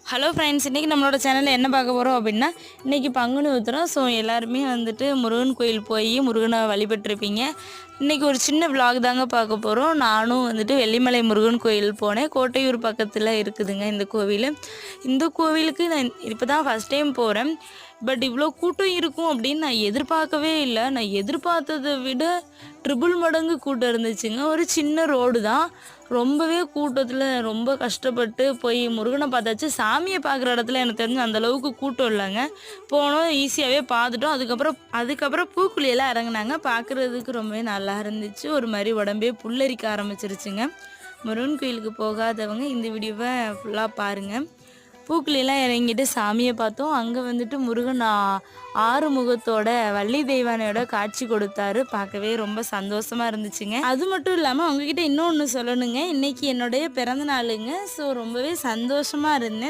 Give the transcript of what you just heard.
Hello friends, இன்றைக்கி நம்மளோட சேனலில் என்ன பார்க்க போகிறோம் அப்படின்னா, இன்றைக்கி பங்குனி உத்திரம். ஸோ எல்லாருமே வந்துட்டு முருகன் கோயில் போய் முருகனை வழிபட்டிருப்பீங்க. இன்றைக்கி ஒரு சின்ன விலாக் தாங்க பார்க்க போகிறோம். நானும் வந்துட்டு வெள்ளிமலை முருகன் கோயில் போனேன். கோட்டையூர் பக்கத்தில் இருக்குதுங்க இந்த கோவில். இந்த கோவிலுக்கு நான் இப்போ தான் ஃபஸ்ட் டைம் போகிறேன். பட் இவ்வளோ கூட்டம் இருக்கும் அப்படின்னு நான் எதிர்பார்க்கவே இல்லை. நான் எதிர்பார்த்ததை விட ட்ரிபிள் மடங்கு கூட்டம் இருந்துச்சுங்க. ஒரு சின்ன ரோடு தான், ரொம்பவே கூட்டத்தில் ரொம்ப கஷ்டப்பட்டு போய் முருகனை பார்த்தாச்சு. சாமியை பார்க்குற இடத்துல எனக்கு தெரிஞ்சு அந்தளவுக்கு கூட்டம் இல்லைங்க. போனோம், ஈஸியாகவே பார்த்துட்டோம். அதுக்கப்புறம் பூக்குழியெல்லாம் இறங்குனாங்க. பார்க்குறதுக்கு ரொம்பவே நல்லா இருந்துச்சு. ஒரு மாதிரி உடம்பே புல்லரிக்க ஆரம்பிச்சிருச்சுங்க. முருகன் கோயிலுக்கு போகாதவங்க இந்த வீடியோவை ஃபுல்லாக பாருங்கள். பூக்குழியெல்லாம் இறங்கிட்டு சாமியை பார்த்தோம். அங்கே வந்துட்டு முருகன் ஆறு முகத்தோட வள்ளி தெய்வானையோட காட்சி கொடுத்தாரு. பார்க்கவே ரொம்ப சந்தோஷமாக இருந்துச்சுங்க. அது மட்டும் இல்லாமல் உங்ககிட்ட இன்னொன்று சொல்லணுங்க. இன்றைக்கி என்னுடைய பிறந்த நாளுங்க. ஸோ ரொம்பவே சந்தோஷமாக இருந்தேன்.